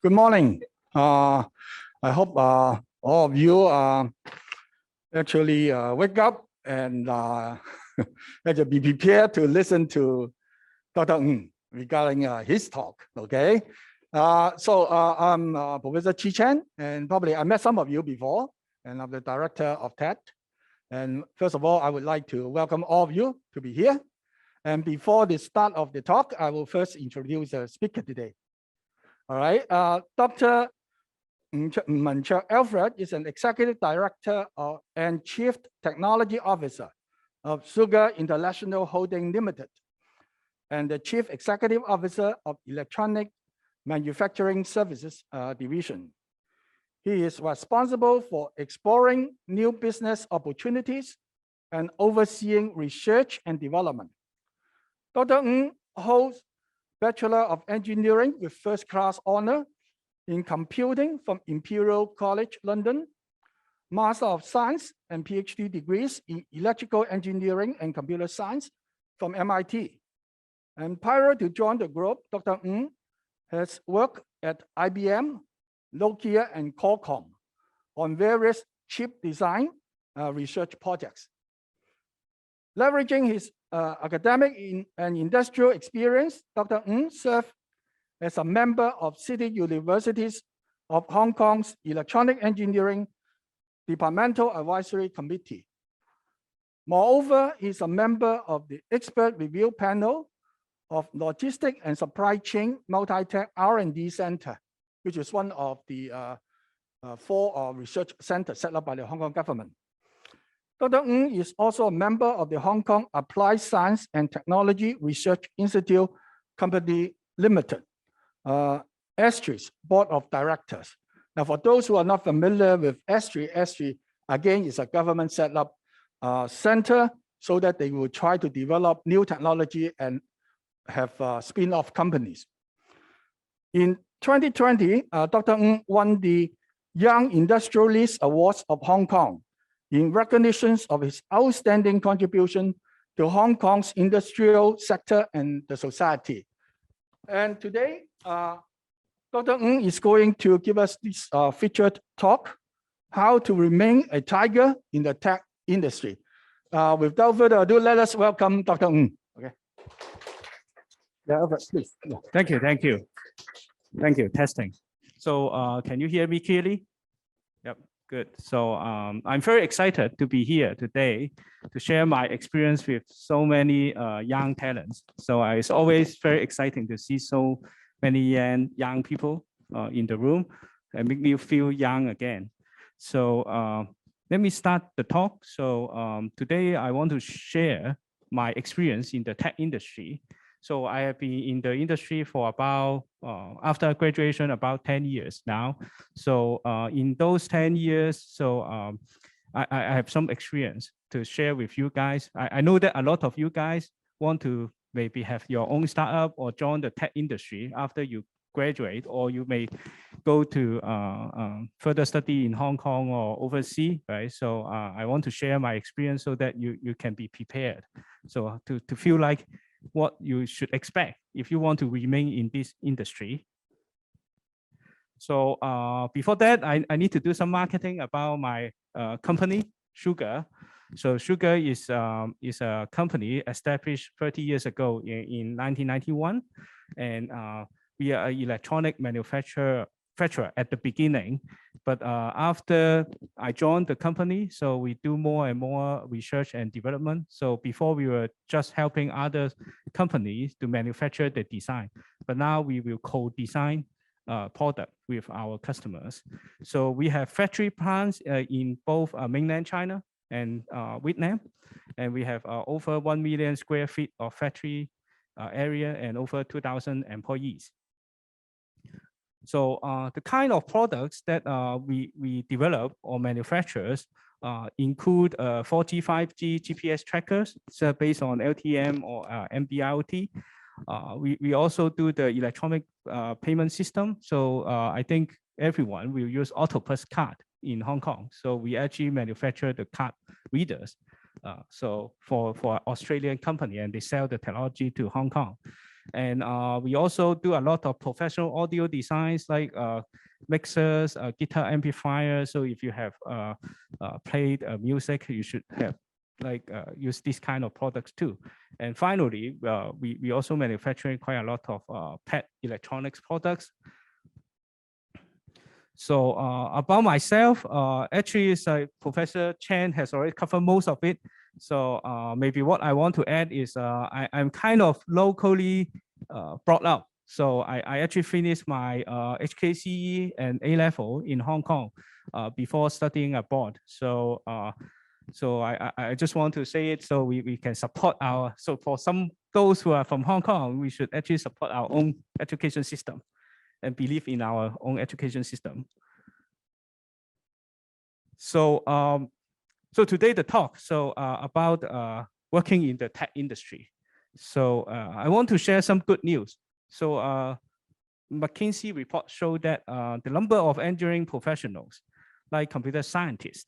Good morning. I hope all of you actually wake up and actually be prepared to listen to Dr. Ng regarding his talk. Okay. I'm Professor Chi Chen, and probably I met some of you before, and I'm the director of TED. And first of all, I would like to welcome all of you to be here. And before the start of the talk, I will first introduce the speaker today. All right, Dr. Manchak Alfred is an executive director and chief technology officer of Sugar International Holding Limited, and the chief executive officer of Electronic Manufacturing Services Division. He is responsible for exploring new business opportunities and overseeing research and development. Dr. Ng holds Bachelor of Engineering with first-class honor in computing from Imperial College London, Master of Science and PhD degrees in Electrical Engineering and Computer Science from MIT. And prior to join the group, Dr. Ng has worked at IBM, Nokia, and Qualcomm on various chip design research projects. Leveraging his academic and industrial experience, Dr. Ng served as a member of City Universities of Hong Kong's Electronic Engineering Departmental Advisory Committee. Moreover, he's a member of the expert review panel of Logistic and Supply Chain Multi-Tech R&D Center, which is one of the 4 research centers set up by the Hong Kong government. Dr. Ng is also a member of the Hong Kong Applied Science and Technology Research Institute Company Limited, ASTRI's Board of Directors. Now, for those who are not familiar with ASTRI again is a government set up center so that they will try to develop new technology and have spin-off companies. In 2020, Dr. Ng won the Young Industrialist Awards of Hong Kong in recognition of his outstanding contribution to Hong Kong's industrial sector and the society. And today, Dr. Ng is going to give us this featured talk, How to Remain a Tiger in the Tech Industry. Without further ado, let us welcome Dr. Ng. Okay. Yeah, please. Yeah. Thank you. Testing. So can you hear me clearly? Yep, good. So I'm very excited to be here today to share my experience with so many young talents. So it's always very exciting to see so many young people in the room and make me feel young again. So let me start the talk. So today I want to share my experience in the tech industry. So I have been in the industry for about, after graduation, about 10 years now. So in those 10 years, so I have some experience to share with you guys. I know that a lot of you guys want to maybe have your own startup or join the tech industry after you graduate, or you may go to further study in Hong Kong or overseas, right? So I want to share my experience so that you can be prepared. So to feel like what you should expect if you want to remain in this industry. So before that, I need to do some marketing about my company, Sugar. So Sugar is a company established 30 years ago in 1991. And we are an electronic manufacturer at the beginning. But after I joined the company, so we do more and more research and development. So before we were just helping other companies to manufacture the design, but now we will co-design product with our customers. So we have factory plants in both mainland China and Vietnam, and we have over 1 million square feet of factory area and over 2,000 employees. So the kind of products that we develop or manufacturers include 4G, 5G GPS trackers, so based on LTM or NB-IoT. We also do the electronic payment system. So I think everyone will use Octopus card in Hong Kong. So we actually manufacture the card readers. So for Australian company, and they sell the technology to Hong Kong. And we also do a lot of professional audio designs like mixers, guitar amplifiers. So if you have played music, you should have like use this kind of products too. And finally, we also manufacturing quite a lot of pet electronics products. So about myself, actually, it's like Professor Chen has already covered most of it. So maybe what I want to add is I'm kind of locally brought up. So I actually finished my HKCE and A level in Hong Kong before studying abroad. So I just want to say it so we can support our, so for those who are from Hong Kong, we should actually support our own education system and believe in our own education system. So so today the talk about working in the tech industry. So I want to share some good news. So McKinsey report showed that the number of engineering professionals like computer scientists,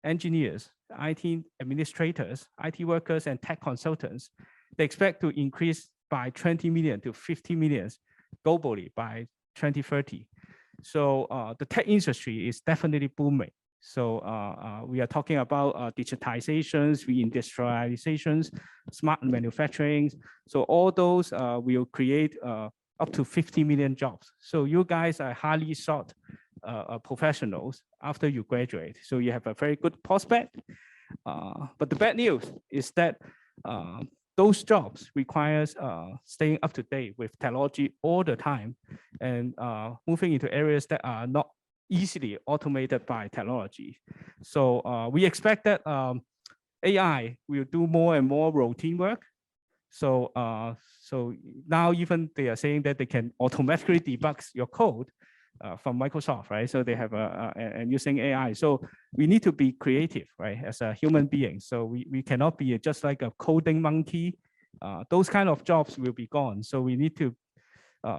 engineers, IT administrators, IT workers, and tech consultants, they expect to increase by 20 million to 50 million globally by 2030. So the tech industry is definitely booming. So we are talking about digitizations, reindustrializations, smart manufacturing. So all those will create up to 50 million jobs. So you guys are highly sought professionals after you graduate. So you have a very good prospect. But the bad news is that those jobs requires staying up to date with technology all the time and moving into areas that are not easily automated by technology. So we expect that AI will do more and more routine work. So now even they are saying that they can automatically debug your code from Microsoft, right? So they have and using AI. So we need to be creative, right? As a human being. So we cannot be just like a coding monkey. Those kind of jobs will be gone. So we need to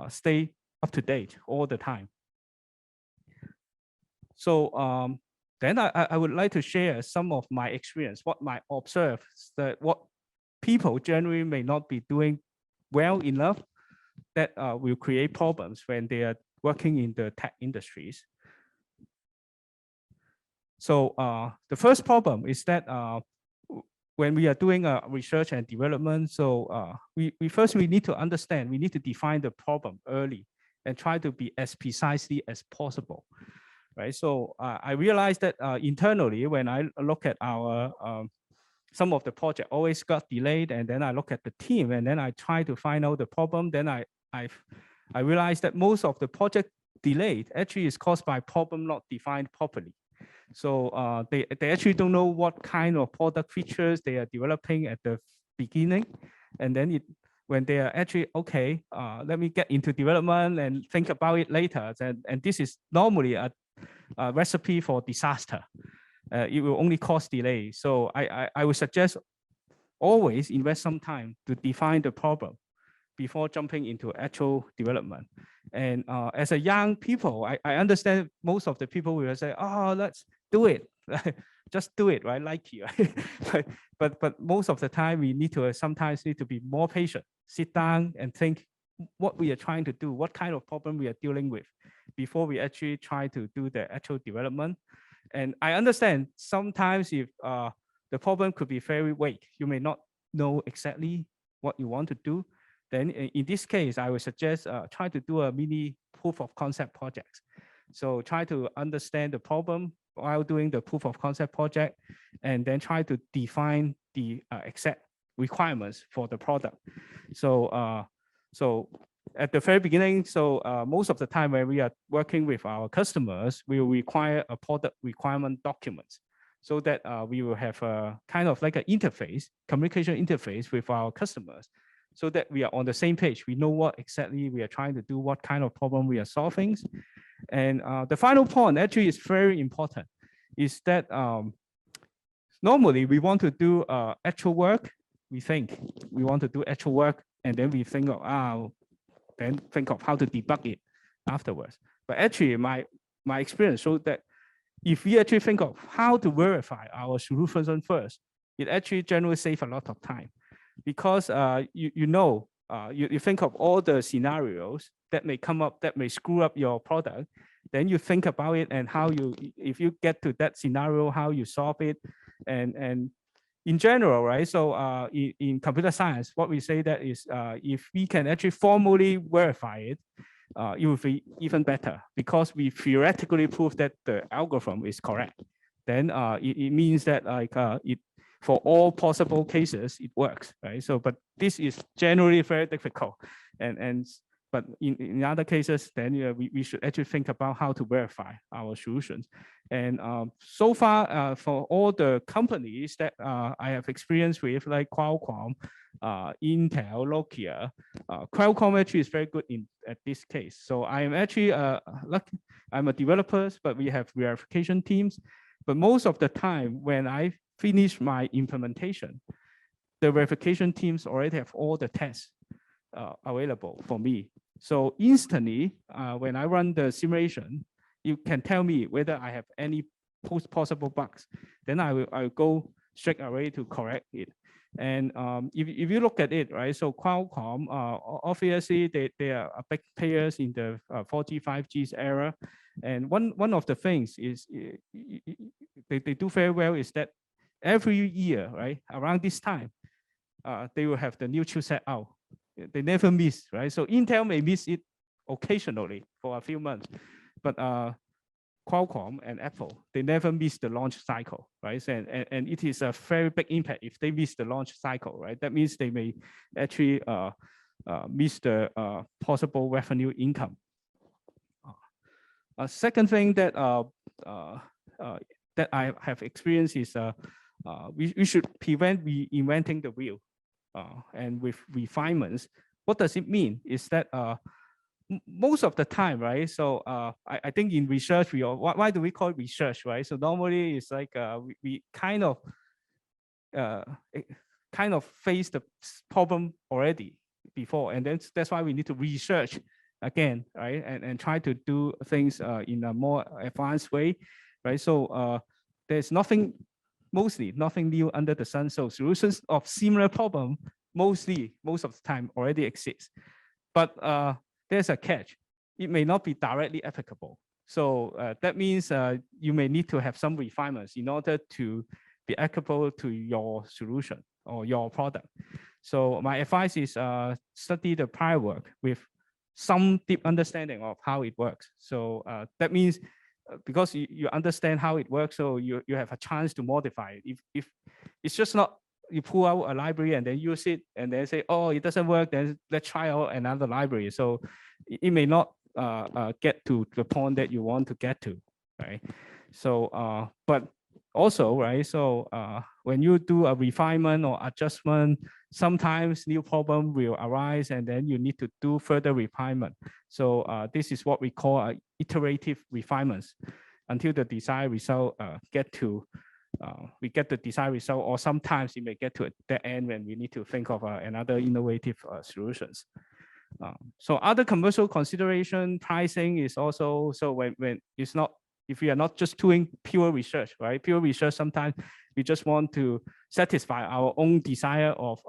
stay up to date all the time. So then I would like to share some of my experience, what I observed, that what people generally may not be doing well enough that will create problems when they are working in the tech industries. So the first problem is that when we are doing research and development, so we need to understand, we need to define the problem early and try to be as precisely as possible, right? So I realized that internally, when I look at our some of the project always got delayed, and then I look at the team, and then I try to find out the problem. Then I realized that most of the project delayed actually is caused by problem not defined properly. So they actually don't know what kind of product features they are developing at the beginning, and then when they are actually okay, let me get into development and think about it later. And this is normally a recipe for disaster. It will only cause delay. So I would suggest always invest some time to define the problem before jumping into actual development. And as a young people, I understand most of the people will say, oh, let's do it. Just do it, right? Like you. but most of the time we need to sometimes need to be more patient, sit down and think what we are trying to do, what kind of problem we are dealing with before we actually try to do the actual development. And I understand sometimes if the problem could be very vague, you may not know exactly what you want to do. Then in this case, I would suggest try to do a mini proof of concept project. So try to understand the problem while doing the proof of concept project, and then try to define the exact requirements for the product. So so at the very beginning, so most of the time when we are working with our customers, we will require a product requirement document, so that we will have a kind of like an interface, communication interface with our customers, so that we are on the same page. We know what exactly we are trying to do, what kind of problem we are solving. And the final point actually is very important, is that normally we want to do actual work. We think we want to do actual work, and then we think of then think of how to debug it afterwards. But actually, my experience showed that if we actually think of how to verify our solution first, it actually generally saves a lot of time, because you know you think of all the scenarios that may come up that may screw up your product. Then you think about it and how you, if you get to that scenario, how you solve it, and in general, right? So in computer science, what we say that is if we can actually formally verify it, it will be even better because we theoretically prove that the algorithm is correct. Then it means that it for all possible cases it works, right? So, but this is generally very difficult, and but in other cases, then we should actually think about how to verify our solutions. And so far, for all the companies that I have experience with, like Qualcomm, Intel, Nokia, Qualcomm actually is very good at this case. So I am actually lucky. I'm a developer, but we have verification teams. But most of the time, when I finish my implementation, the verification teams already have all the tests available for me. So instantly, when I run the simulation, you can tell me whether I have any possible bugs. Then I will go straight away to correct it. And if you look at it, right, so Qualcomm, obviously they are big players in the 4G, 5G era. And one of the things is they do very well is that every year, right, around this time, they will have the new chipset out. They never miss, right? So Intel may miss it occasionally for a few months, but Qualcomm and Apple, they never miss the launch cycle, right? And it is a very big impact if they miss the launch cycle, right? That means they may actually miss the possible revenue income. A second thing that that I have experienced is we should prevent reinventing the wheel. And with refinements, what does it mean? Is that most of the time, right? So I think in research, why do we call it research, right? So normally it's like we kind of face the problem already before, and then that's why we need to research again, right? And try to do things in a more advanced way, right? So there's mostly nothing new under the sun. So solutions of similar problem most of the time already exist. But there's a catch. It may not be directly applicable. So that means you may need to have some refinements in order to be applicable to your solution or your product. So my advice is study the prior work with some deep understanding of how it works. So that means because you understand how it works, so you have a chance to modify it. If it's just not you pull out a library and then use it and then say, oh, it doesn't work, then let's try out another library. So it may not get to the point that you want to get to, right? So, but also, right, so when you do a refinement or adjustment, sometimes new problem will arise and then you need to do further refinement. So this is what we call iterative refinements until the desired result we get the desired result, or sometimes it may get to the end when we need to think of another innovative solutions. So other commercial consideration, pricing is also, so when it's not, if we are not just doing pure research, right? Pure research, sometimes we just want to satisfy our own desire of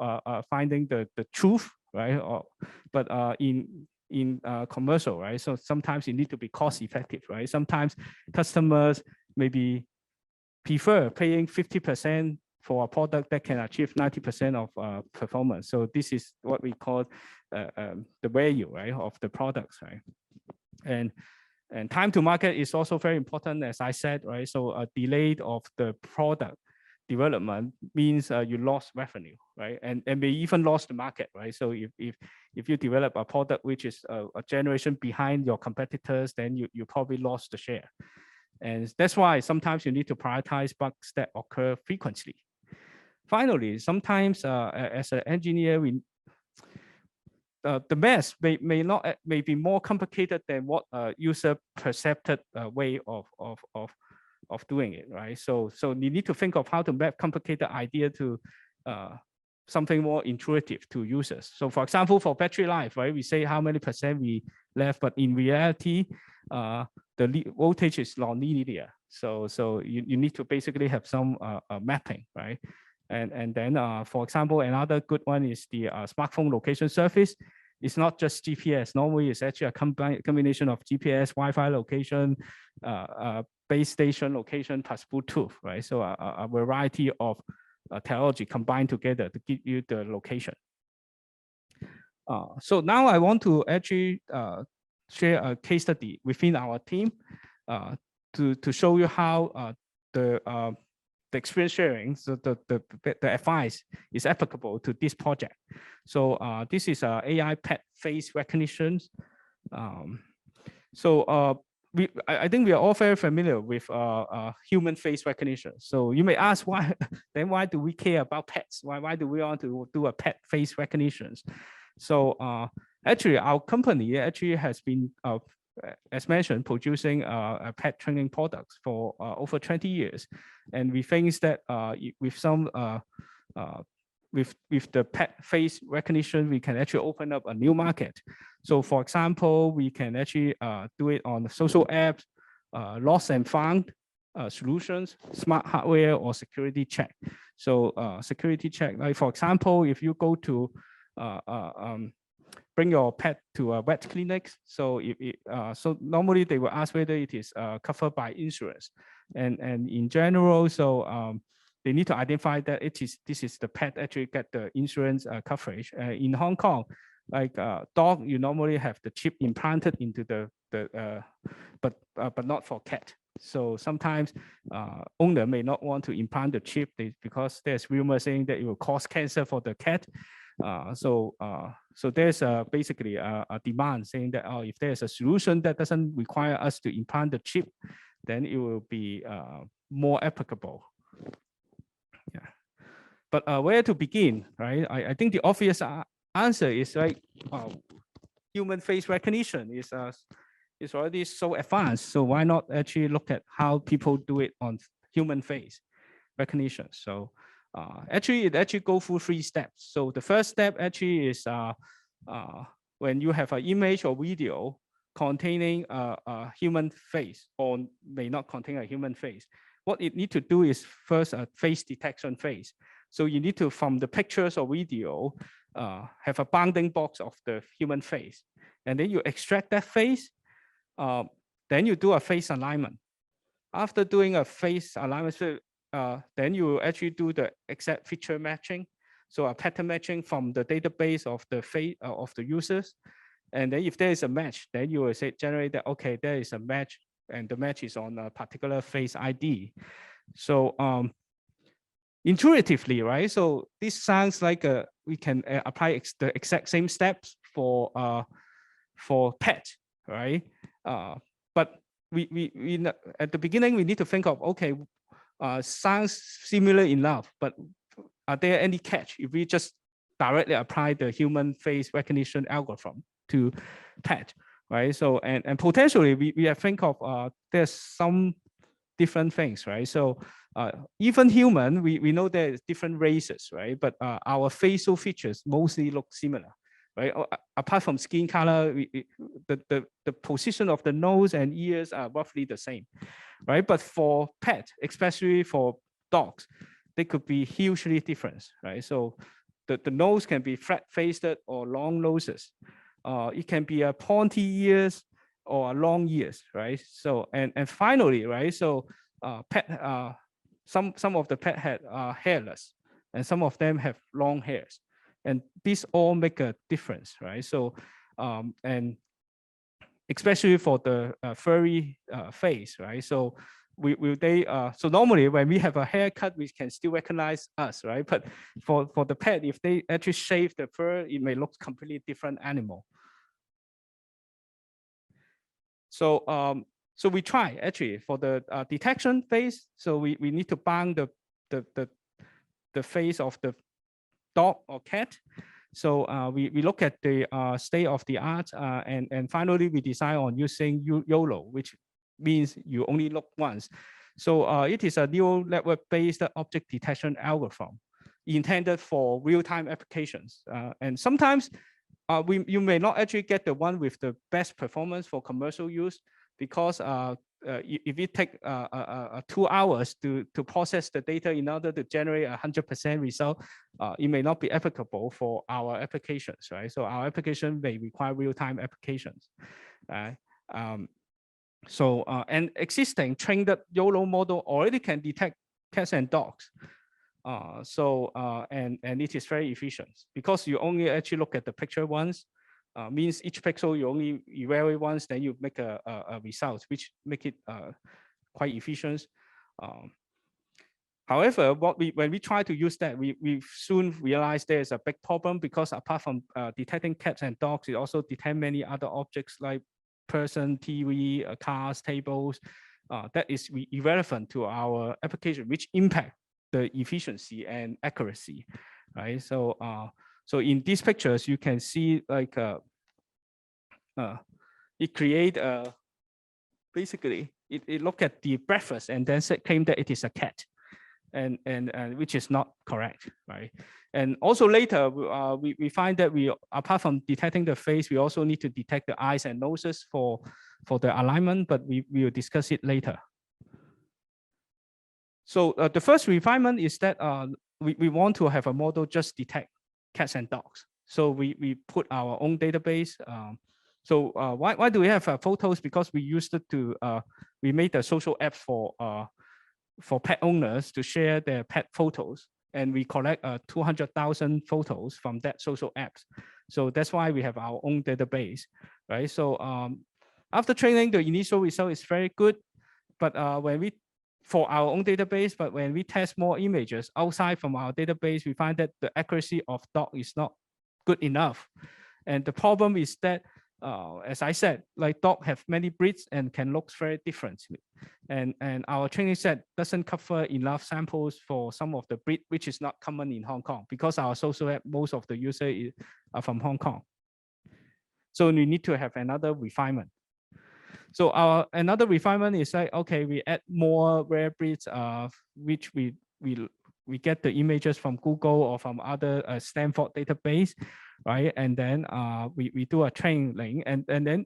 finding the truth, right? But in commercial, right? So sometimes you need to be cost effective, right? Sometimes customers maybe prefer paying 50% for a product that can achieve 90% of performance. So this is what we call the value, right, of the products, right? And time to market is also very important, as I said, right? So a delay of the product development means you lost revenue, right? And may even lost the market, right? So if you develop a product which is a generation behind your competitors, then you probably lost the share. And that's why sometimes you need to prioritize bugs that occur frequently. Finally, sometimes as an engineer, the mess may be more complicated than what user perceived way of doing it, right? So you need to think of how to map complicated idea to something more intuitive to users. So for example, for battery life, right, we say how many percent we left, but in reality, the voltage is non-linear. So you need to basically have some mapping, right? And then, for example, another good one is the smartphone location service. It's not just GPS. Normally, it's actually a combination of GPS, Wi-Fi location, base station location plus Bluetooth, right? So a variety of technology combined together to give you the location. So now I want to actually share a case study within our team to show you how the experience sharing, so the advice is applicable to this project. So this is AI pet face recognition. I think we are all very familiar with human face recognition. So you may ask why, then why do we care about pets? Why do we want to do a pet face recognition? So actually our company actually has been, as mentioned, producing a pet training products for over 20 years. And we think that with some, with the pet face recognition, we can actually open up a new market. So for example, we can actually do it on social apps, lost and found solutions, smart hardware, or security check. So security check, like for example, if you go to bring your pet to a vet clinic. So so normally they will ask whether it is covered by insurance, and in general, so they need to identify that this is the pet actually get the insurance coverage. In Hong Kong, like dog, you normally have the chip implanted into but not for cat. So sometimes owner may not want to implant the chip because there's rumor saying that it will cause cancer for the cat. So there's basically a demand saying that if there's a solution that doesn't require us to implant the chip, then it will be more applicable. Yeah, but where to begin, right? I think the obvious answer is like human face recognition is already so advanced. So why not actually look at how people do it on human face recognition? So actually, it go through 3 steps. So the first step actually is when you have an image or video containing a human face or may not contain a human face. What it need to do is first a face detection phase. So you need to, from the pictures or video, have a bounding box of the human face. And then you extract that face, then you do a face alignment. After doing a face alignment, then you actually do the exact feature matching. So a pattern matching from the database of the face of the users. And then if there is a match, then you will say generate that, okay, there is a match and the match is on a particular face ID. So intuitively, right? So this sounds like we can apply the exact same steps for pet, right? But we at the beginning we need to think of, okay, sounds similar enough, but are there any catch if we just directly apply the human face recognition algorithm to pet, right? So and potentially we have think of there's some different things, right? So even human, we know there's different races, right? But our facial features mostly look similar, right? Apart from skin color, the position of the nose and ears are roughly the same, right? But for pets, especially for dogs, they could be hugely different, right? So the nose can be flat-faced or long noses. It can be a pointy ears or a long ears, right? So and finally, right? So some of the pet head are hairless, and some of them have long hairs, and these all make a difference, right? So and especially for the furry face, right? So so normally when we have a haircut, we can still recognize us, right? But for the pet, if they actually shave the fur, it may look completely different animal. So so we try actually for the detection phase. So we need to bound the face of the dog or cat. So we look at the state of the art, and finally we decide on using YOLO, which means you only look once. So it is a neural network-based object detection algorithm intended for real-time applications. And sometimes you may not actually get the one with the best performance for commercial use, because if it take 2 hours to process the data in order to generate 100% result, it may not be applicable for our applications, right? So our application may require real-time applications, right? And existing trained YOLO model already can detect cats and dogs. And it is very efficient because you only actually look at the picture once. Means each pixel you only evaluate once, then you make a result, which make it quite efficient. However, when we try to use that, we soon realize there's a big problem because apart from detecting cats and dogs, it also detect many other objects like person, TV, cars, tables. That is irrelevant to our application, which impact the efficiency and accuracy, right? So in these pictures, you can see like it create basically it look at the breakfast and then claim that it is a cat, and which is not correct, right? And also later we find that we, apart from detecting the face, we also need to detect the eyes and noses for the alignment, but we will discuss it later. So the first refinement is that we want to have a model just detect cats and dogs. So we put our own database. So why do we have photos? Because we used it to, we made a social app for pet owners to share their pet photos. And we collect 200,000 photos from that social apps. So that's why we have our own database, right? So after training, the initial result is very good. But for our own database, but when we test more images outside from our database, we find that the accuracy of dog is not good enough. And the problem is that, as I said, like dog have many breeds and can look very different. And our training set doesn't cover enough samples for some of the breed, which is not common in Hong Kong because our social app, most of the users are from Hong Kong. So we need to have another refinement. So another refinement is like, okay, we add more rare breeds, which we get the images from Google or from other Stanford database, right? And then we do a training, and then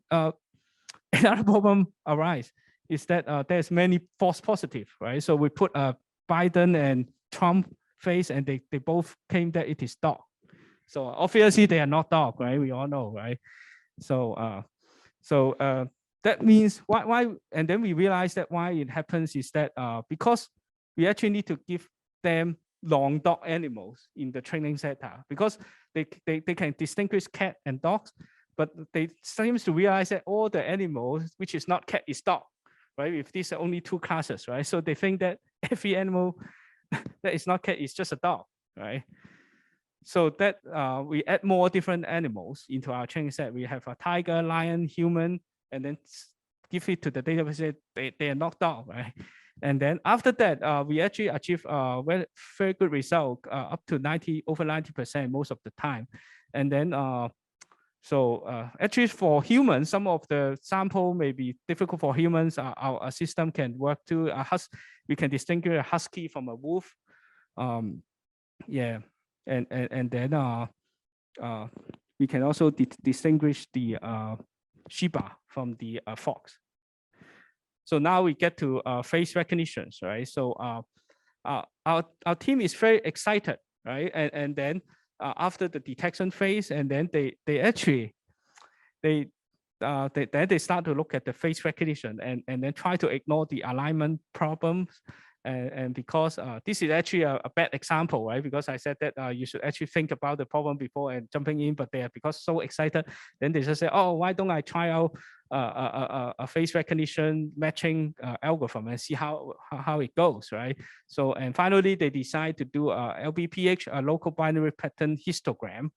another problem arises is that there's many false positive, right? So we put a Biden and Trump face, and they both claim that it is dog. So obviously they are not dog, right? We all know, right? So that means why, and then we realize that why it happens is that because we actually need to give them long dog animals in the training setup because they can distinguish cat and dogs, but they seems to realize that all the animals which is not cat is dog, right? If these are only two classes, right? So they think that every animal that is not cat is just a dog, right? So that we add more different animals into our training set. We have a tiger, lion, human, and then give it to the database. They are knocked out, right? And then after that, we actually achieve very good result, up to over 90% most of the time. And then actually for humans, some of the sample may be difficult for humans. Our system can work too. We can distinguish a husky from a wolf. Yeah, and then we can also distinguish the Shiba from the fox. So now we get to face recognitions, right? So our team is very excited, right? And then after the detection phase, and then they start to look at the face recognition and then try to ignore the alignment problems. And because this is actually a bad example, right? Because I said that you should actually think about the problem before and jumping in, but they are because so excited, then they just say, oh, why don't I try out a face recognition matching algorithm and see how it goes, right? So, and finally, they decide to do a LBPH, a local binary pattern histogram.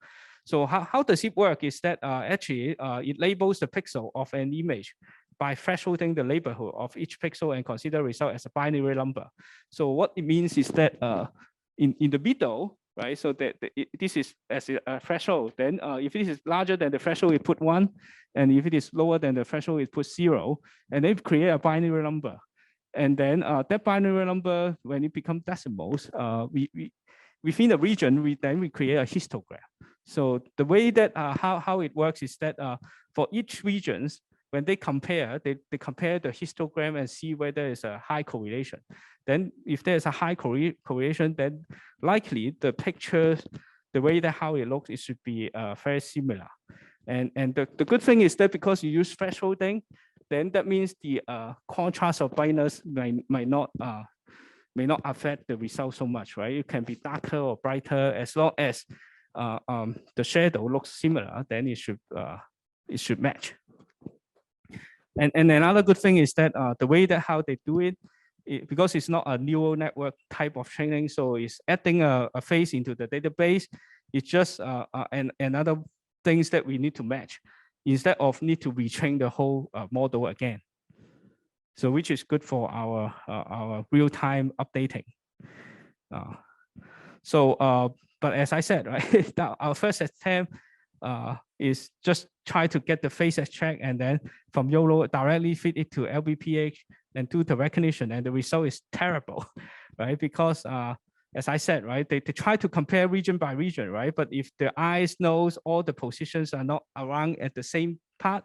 So how does it work is that actually it labels the pixel of an image by thresholding the neighborhood of each pixel and consider result as a binary number. So what it means is that in the middle, right? So that this is as a threshold. Then if it is larger than the threshold, we put 1, and if it is lower than the threshold, we put 0, and then create a binary number. And then that binary number, when it becomes decimals, within the region, we create a histogram. So the way that how it works is that for each regions, when they compare, they compare the histogram and see whether it's a high correlation. Then if there's a high correlation, then likely the pictures, the way that how it looks, it should be very similar. And the good thing is that because you use thresholding, then that means the contrast of brightness may not affect the result so much, right? It can be darker or brighter as long as the shadow looks similar, then it should match. And another good thing is that the way that how they do it, because it's not a neural network type of training, so it's adding a face into the database. It's just another things that we need to match instead of need to retrain the whole model again. So which is good for our real-time updating. But as I said, right, our first attempt is just try to get the face check and then from YOLO directly feed it to LBPH and do the recognition, and the result is terrible, right? Because as I said, right, they try to compare region by region, right? But if the eyes, nose, all the positions are not around at the same part,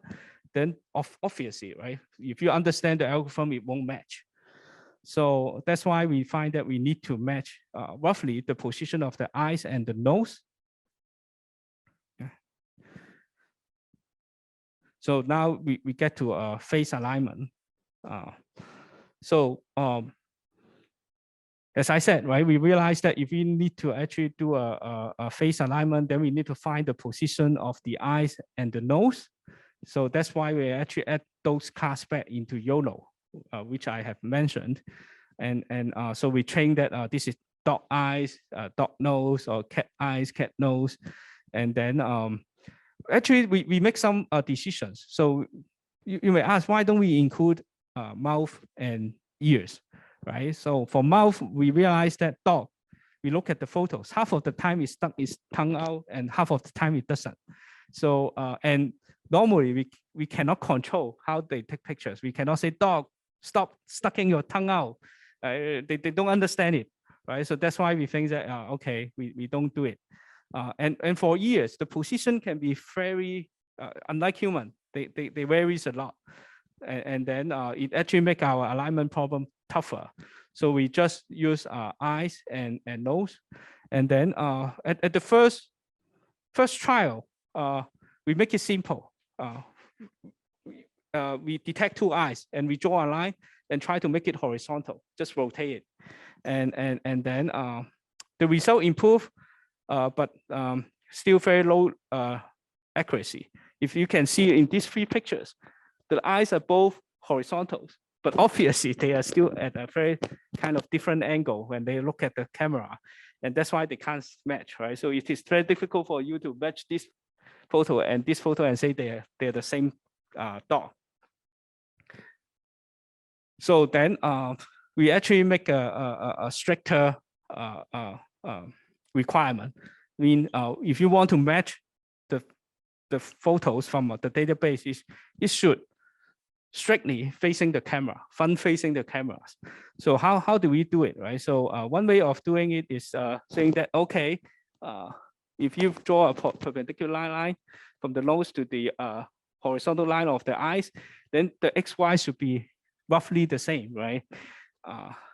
then obviously, right, if you understand the algorithm, it won't match. So that's why we find that we need to match roughly the position of the eyes and the nose. So now we get to face alignment. As I said, right, we realized that if we need to actually do a face alignment, then we need to find the position of the eyes and the nose. So that's why we actually add those class back into YOLO, which I have mentioned. And so we train that this is dog eyes, dog nose, or cat eyes, cat nose. And then actually we make some decisions. So you may ask, why don't we include mouth and ears, right? So for mouth, we realize that dog, we look at the photos, half of the time it stuck its tongue out and half of the time it doesn't. So, and normally we cannot control how they take pictures. We cannot say, dog, stop sticking your tongue out. They don't understand it, right? So that's why we think that, okay, we don't do it. And for ears, the position can be very, unlike human, they varies a lot. And then it actually make our alignment problem tougher. So we just use eyes and nose. And then at the first trial, we make it simple. We detect two eyes and we draw a line and try to make it horizontal, just rotate it. And then the result improve, but still very low accuracy. If you can see in these three pictures, the eyes are both horizontals, but obviously they are still at a very kind of different angle when they look at the camera. And that's why they can't match, right? So it is very difficult for you to match this photo and this photo and say they're the same dog. So then we actually make a stricter requirement. I mean, if you want to match the photos from the database, it should strictly facing the camera, front facing the cameras. So how do we do it, right? So one way of doing it is saying that, okay, if you draw a perpendicular line from the nose to the horizontal line of the eyes, then the XY should be roughly the same, right?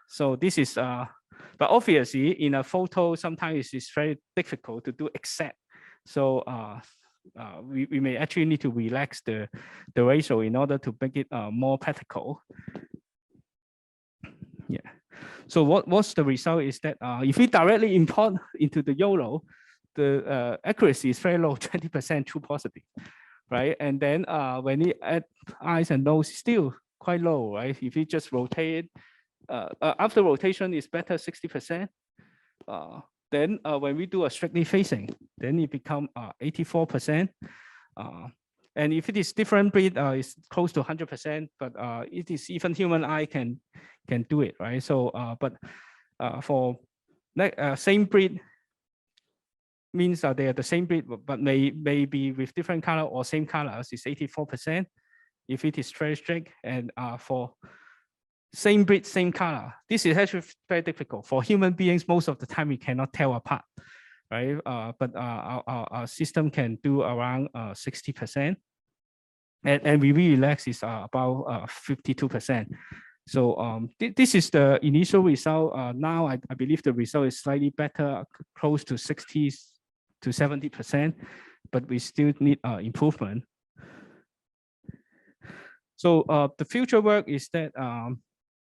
So this is, but obviously in a photo, sometimes it's very difficult to do exact. So we may actually need to relax the ratio in order to make it more practical. Yeah. So what's the result is that if we directly import into the YOLO, the accuracy is very low, 20% true positive, right? And then when we add eyes and nose, still quite low, right? If you just rotate it, after rotation is better 60%. Then when we do a strictly facing, then it become 84%. And if it is different breed, it's close to 100%, but it is even human eye can do it, right? So, but for same breed means they are the same breed, but may be with different color or same colors is 84%. If it is very strict, and for same breed, same color, this is actually very difficult. For human beings, most of the time we cannot tell apart, right? But our system can do around 60%. and we relax is about 52%. So this is the initial result. Now I believe the result is slightly better, close to 60 to 70%, but we still need improvement. So the future work is that,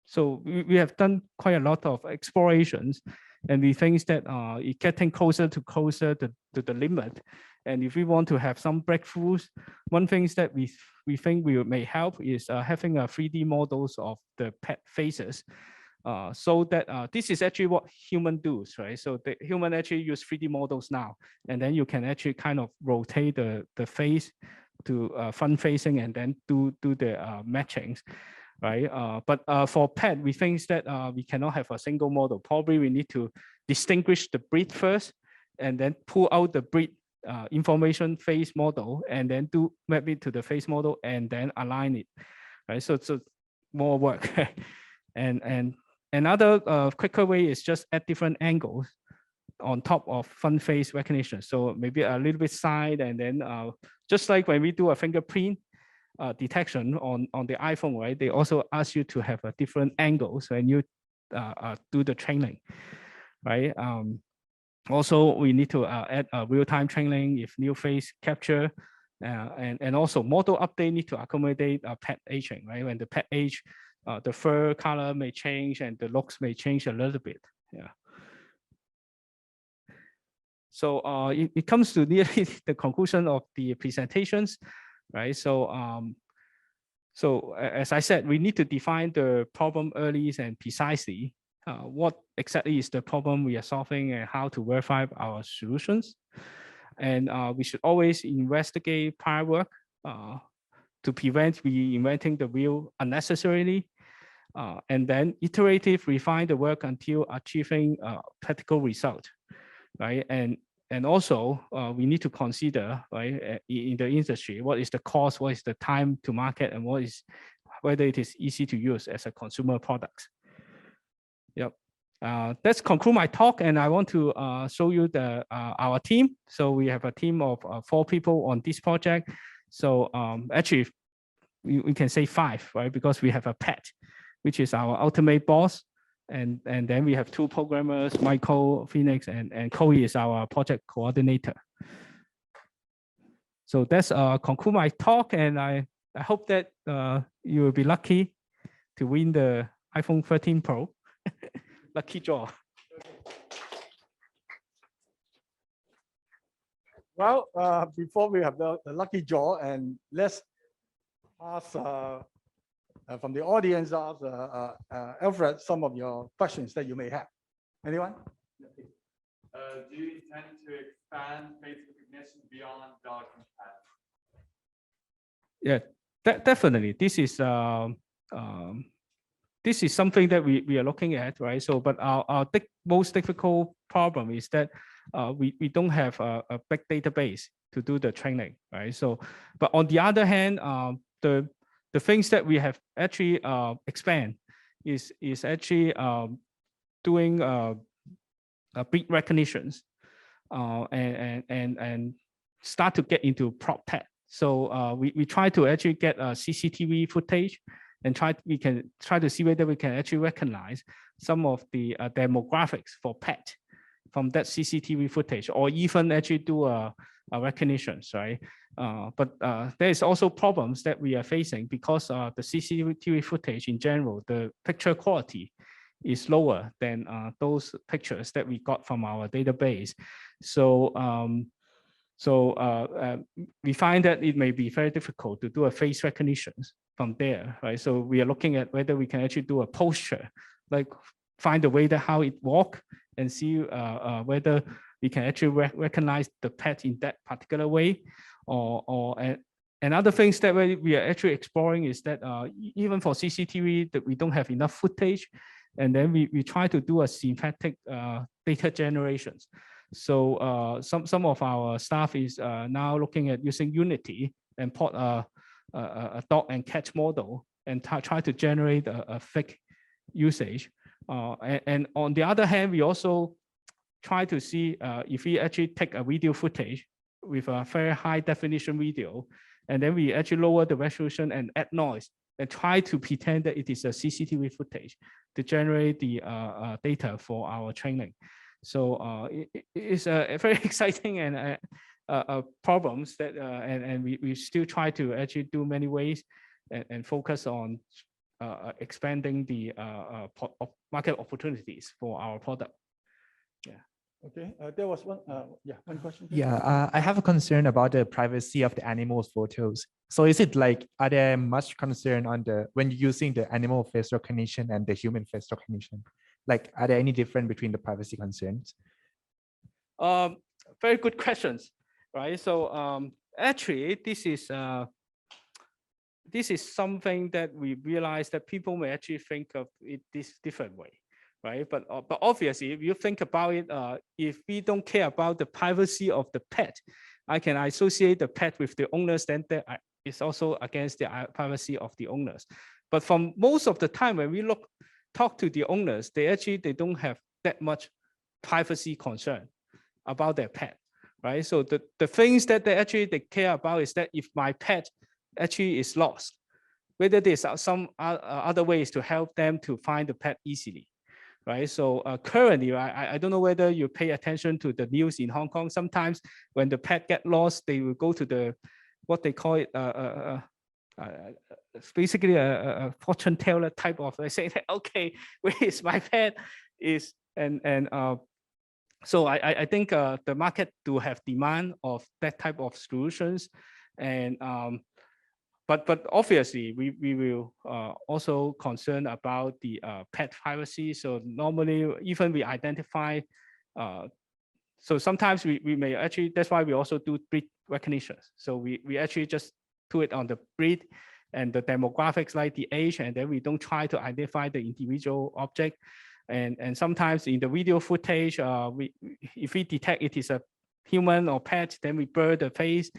so we have done quite a lot of explorations, and we think that it's getting closer to the limit. And if we want to have some breakthroughs, one thing that we think may help is having a 3D models of the pet faces. So that this is actually what human does, right? So the human actually use 3D models now, and then you can actually kind of rotate the face to front facing and then do the matchings, right? But for pet, we think that we cannot have a single model. Probably we need to distinguish the breed first, and then pull out the breed information face model, and then map it to the face model, and then align it, right? So more work. and another quicker way is just add different angles on top of front face recognition. So maybe a little bit side, and then just like when we do a fingerprint detection on the iPhone, right? They also ask you to have a different angles when you do the training, right? Also, we need to add real-time training if new face capture, and also model update need to accommodate pet aging, right? When the pet age, the fur color may change and the looks may change a little bit. Yeah. So it comes to nearly the conclusion of the presentations, right? So as I said, we need to define the problem early and precisely. What exactly is the problem we are solving and how to verify our solutions. And we should always investigate prior work to prevent reinventing the wheel unnecessarily. And then iterative refine the work until achieving practical result, right? And also we need to consider, right, in the industry, what is the cost, what is the time to market, and whether it is easy to use as a consumer product. Yep. Let's conclude my talk, and I want to show you our team. So we have a team of 4 people on this project. So actually, we can say 5, right? Because we have a pet, which is our ultimate boss. And then we have 2 programmers, Michael, Phoenix, and Chloe is our project coordinator. So that's conclude my talk, and I hope that you will be lucky to win the iPhone 13 Pro. Lucky draw. Well, before we have the lucky draw, and let's ask from the audience, ask Alfred some of your questions that you may have. Anyone? Do you intend to expand face recognition beyond dog and cat? Yeah, definitely. This is something that we are looking at, right? So, but our most difficult problem is that we don't have a big database to do the training, right? So, but on the other hand, the things that we have actually expand is actually doing breed recognitions and start to get into prop tech. So we try to actually get CCTV footage and we can try to see whether we can actually recognize some of the demographics for pet from that CCTV footage, or even actually do a recognitions, right? But there is also problems that we are facing because the CCTV footage in general, the picture quality is lower than those pictures that we got from our database. So we find that it may be very difficult to do a face recognition from there, right? So we are looking at whether we can actually do a posture, like find a way that how it walk and see whether we can actually recognize the pet in that particular way, and other things that we are actually exploring is that even for CCTV that we don't have enough footage, and then we try to do a synthetic data generations. So some of our staff is now looking at using Unity and put a dog and cat model and try to generate a fake usage. And on the other hand, we also try to see if we actually take a video footage with a very high definition video, and then we actually lower the resolution and add noise and try to pretend that it is a CCTV footage to generate the data for our training. So it's a very exciting and problems that and we still try to actually do many ways and focus on expanding the market opportunities for our product. Yeah. Okay, there was one, one question. Yeah, I have a concern about the privacy of the animals' photos. So is it like, are there much concern on when you're using the animal face recognition and the human face recognition? Like, are there any difference between the privacy concerns? Very good questions, right? So actually, this is something that we realize that people may actually think of it this different way, right? But obviously, if you think about it, if we don't care about the privacy of the pet, I can associate the pet with the owners, then that is also against the privacy of the owners. But from most of the time when we talk to the owners, they don't have that much privacy concern about their pet, right? So the things that they care about is that if my pet actually is lost, whether there's some other ways to help them to find the pet easily, right? So currently, I don't know whether you pay attention to the news in Hong Kong. Sometimes when the pet get lost, they will go to what they call it, basically a fortune teller type of, they say that, okay, where is my pet? So I think the market do have demand of that type of solutions, and but obviously we will also concern about the pet privacy. So normally, even we identify, so sometimes we may actually, that's why we also do breed recognition. So we actually just do it on the breed and the demographics like the age, and then we don't try to identify the individual object. And sometimes in the video footage, if we detect it is a human or pet, then we blur the face.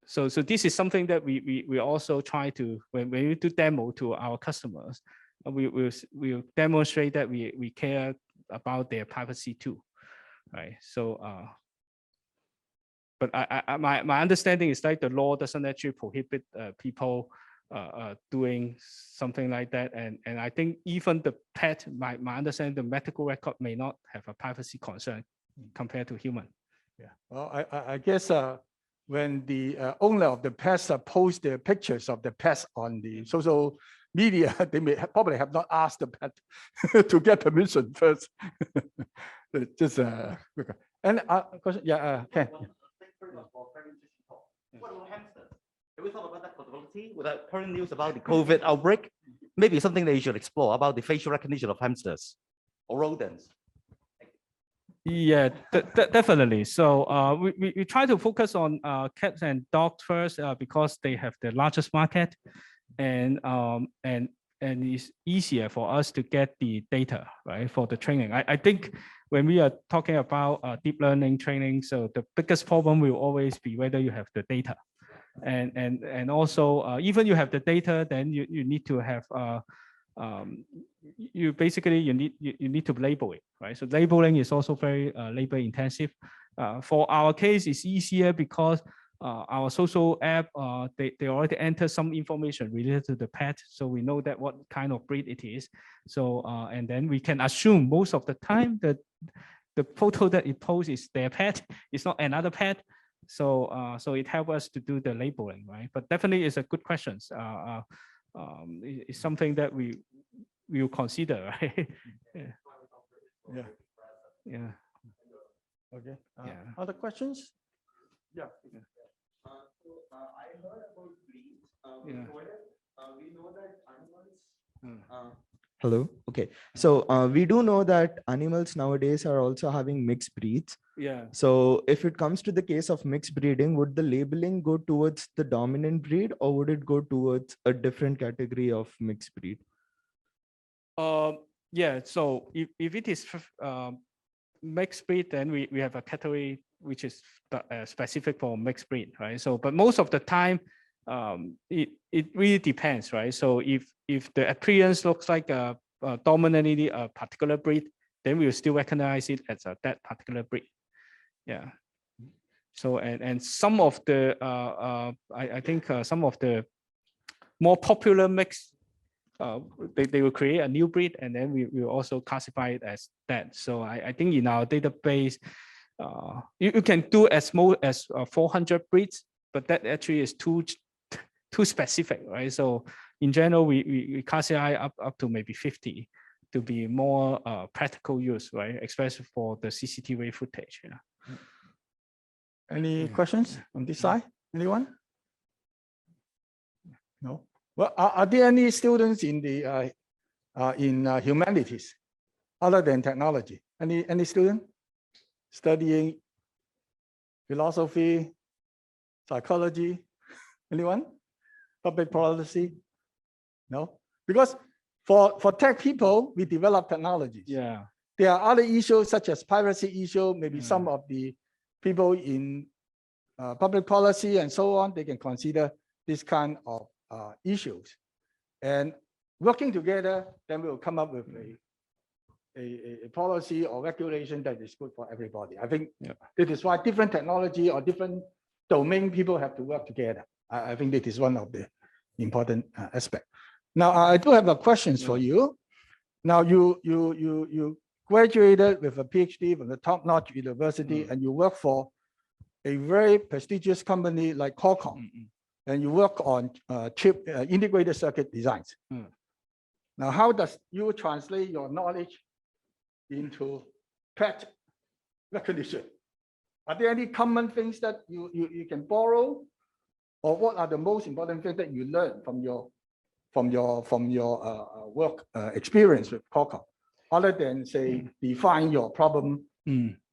So this is something that we also try to, when we do demo to our customers, we'll demonstrate that we care about their privacy too, right? So, but my understanding is like the law doesn't actually prohibit people doing something like that, and I think even the pet, my understanding, the medical record may not have a privacy concern compared to human. Yeah, well, I guess when the owner of the pets post their pictures of the pets on the social media, they may probably have not asked the pet to get permission first. Just and question, yeah, Ken. What about hamsters? Have we thought about that possibility with the current news about the COVID outbreak? Maybe something that you should explore about the facial recognition of hamsters or rodents. Yeah, definitely. So we try to focus on cats and dogs first because they have the largest market, and it's easier for us to get the data, right, for the training. I think when we are talking about deep learning training, so the biggest problem will always be whether you have the data, and also even you have the data, then you need to have you need to label it, right? So labeling is also very labor intensive. For our case, it's easier because our social app, they already enter some information related to the pet, so we know that what kind of breed it is. So and then we can assume most of the time that the photo that it posts is their pet, it's not another pet. So so it helps us to do the labeling, right? But definitely it's a good question. It's something that we will consider, right? Yeah. Yeah. Okay. Yeah. Other questions? Yeah. I heard about breeds. Yeah. We know that animals. Hello. Okay. So we do know that animals nowadays are also having mixed breeds. Yeah. So if it comes to the case of mixed breeding, would the labeling go towards the dominant breed, or would it go towards a different category of mixed breed? Yeah. So if it is mixed breed, then we have a category which is specific for mixed breed, right? So, but most of the time, it really depends, right? So if the appearance looks like dominantly a particular breed, then we will still recognize it as that particular breed. Yeah. So and some of the I think some of the more popular mix, they will create a new breed, and then we will also classify it as that. So I think in our database, you can do as more as 400 breeds, but that actually is too specific, right? So in general, we classify up to maybe 50 to be more practical use, right? Especially for the CCTV footage. Yeah. Any questions on this side? Anyone? No. Well, are there any students in the humanities other than technology? Any student studying philosophy, psychology? Anyone? Public policy? No, because for tech people, we develop technologies. Yeah. There are other issues such as privacy issue. Maybe some of the people in public policy and so on, they can consider this kind of issues. And working together, then we will come up with a policy or regulation that is good for everybody. I think it is why different technology or different domain people have to work together. I think that is one of the important aspects. Now, I do have a questions for you. Now, you graduated with a PhD from the top-notch university, and you work for a very prestigious company like Qualcomm, and you work on chip integrated circuit designs. Now, how does you translate your knowledge into threat recognition? Are there any common things that you can borrow, or what are the most important things that you learn from your work experience with Qualcomm, other than say define your problem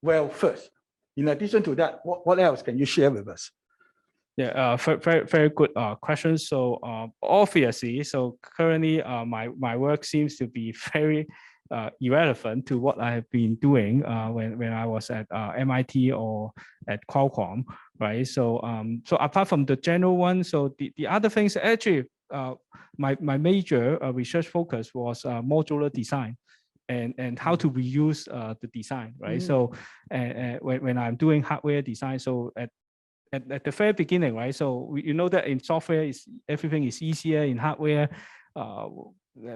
well first? In addition to that, what else can you share with us? Yeah, very good question. So obviously, so currently my work seems to be very irrelevant to what I have been doing when I was at MIT or at Qualcomm, right? So so apart from the general one, so the other things actually my major research focus was modular design and how to reuse the design, right? So when I'm doing hardware design, so at the very beginning, right? So you know that in software, everything is easier. In hardware,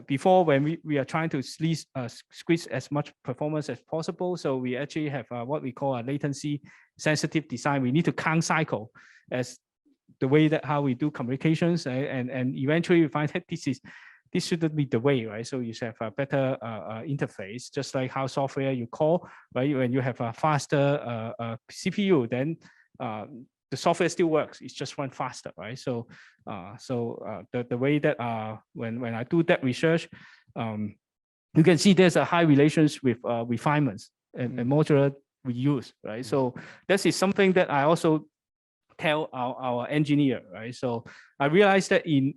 before when we are trying to squeeze as much performance as possible, so we actually have what we call a latency sensitive design. We need to count cycle as the way that how we do communications, and eventually we find that this shouldn't be the way, right? So you should have a better interface, just like how software you call, right? When you have a faster CPU, then the software still works. It's just run faster, right? So, the way that when I do that research, you can see there's a high relations with refinements and modular reuse, right? So this is something that I also tell our engineer, right? So I realized that in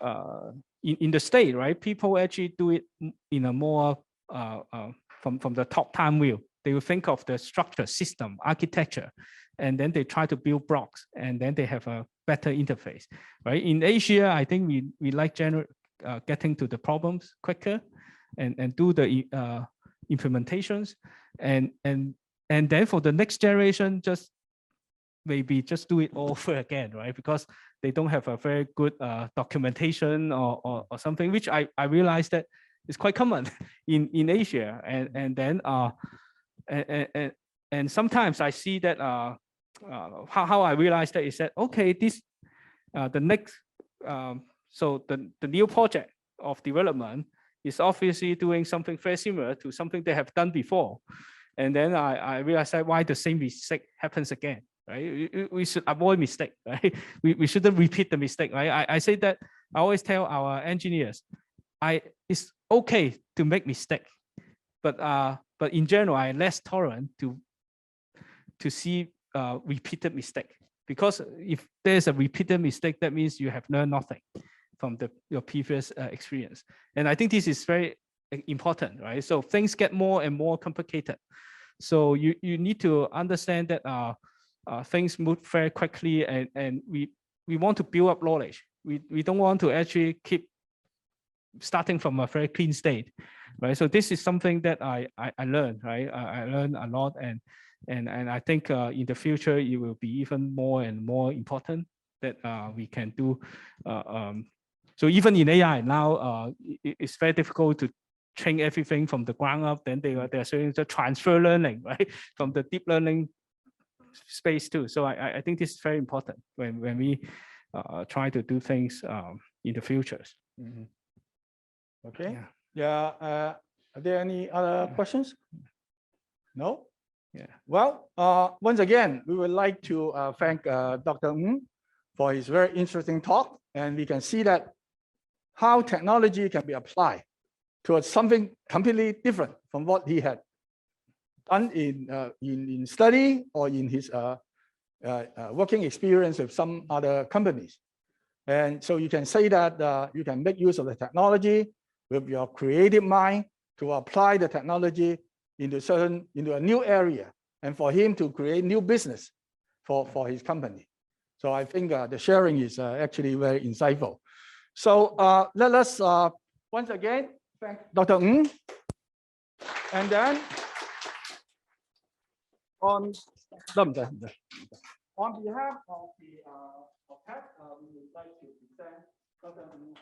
the state, right, people actually do it in a more from the top-down view. They will think of the structure, system, architecture, and then they try to build blocks, and then they have a better interface, right? In Asia, I think we like getting to the problems quicker, and do the implementations, and then for the next generation, just maybe just do it over again, right? Because they don't have a very good documentation or something, which I realized that is quite common in Asia, and then and sometimes I see that how I realized that is that okay, this the next so the new project of development is obviously doing something very similar to something they have done before, and then I realized that why the same mistake happens again, right? We should avoid mistake, right? We shouldn't repeat the mistake, right? I say that I always tell our engineers, it's okay to make mistake, but in general, I'm less tolerant to see repeated mistake, because if there's a repeated mistake, that means you have learned nothing from your previous experience. And I think this is very important, right? So things get more and more complicated. So you need to understand that things move very quickly, and we want to build up knowledge. We don't want to actually keep starting from a very clean state, right? So this is something that I learned, right? I learned a lot, And I think in the future, it will be even more and more important that we can do. So even in AI now, it's very difficult to train everything from the ground up. Then they're saying the transfer learning, right, from the deep learning space too. So I think this is very important when we try to do things in the futures. Okay. Yeah. Yeah. Are there any other questions? No? Yeah. Well, once again, we would like to thank Dr. Ng for his very interesting talk. And we can see that how technology can be applied towards something completely different from what he had done in study or in his working experience with some other companies. And so you can say that you can make use of the technology with your creative mind to apply the technology into a new area, and for him to create new business for his company. So I think the sharing is actually very insightful. So let us once again thank Dr. Ng. And then on behalf of the PET, we would like to present Dr. Ng.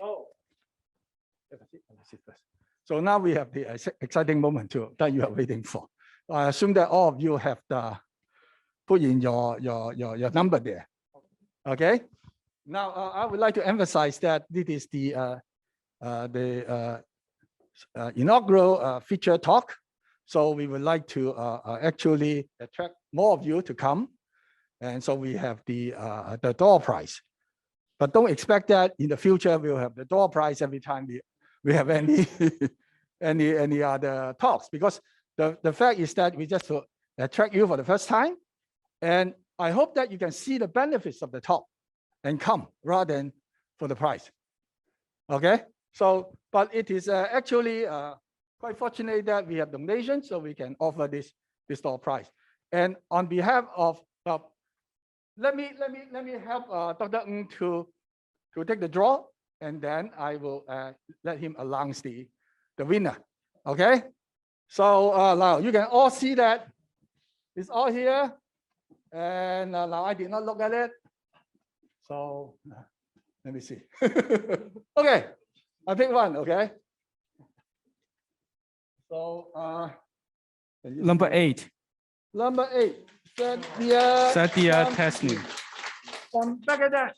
Oh, so now we have the exciting moment too that you are waiting for. I assume that all of you have put in your number there. Okay. Now I would like to emphasize that this is the inaugural feature talk. So we would like to actually attract more of you to come, and so we have the door prize. But don't expect that in the future we'll have the door prize every time we have any any other talks, because the fact is that we just attract you for the first time, and I hope that you can see the benefits of the talk and come rather than for the prize. Okay, so but it is actually quite fortunate that we have donations, so we can offer this door prize. And on behalf of let me help Dr. Ng to take the draw, and then I will let him announce the winner. Okay, so now you can all see that it's all here, and now I did not look at it, so let me see. Okay, I pick one. Okay, so Number 8. Number 8, Satya Testing. from Bangladesh.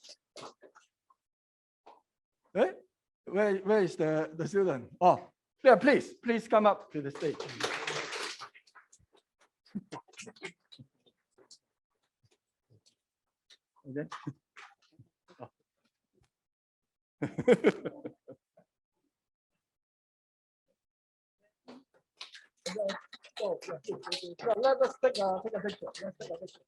Eh? Where is the student? Oh, yeah, please come up to the stage. Okay. Let us take a picture. Let's take a picture.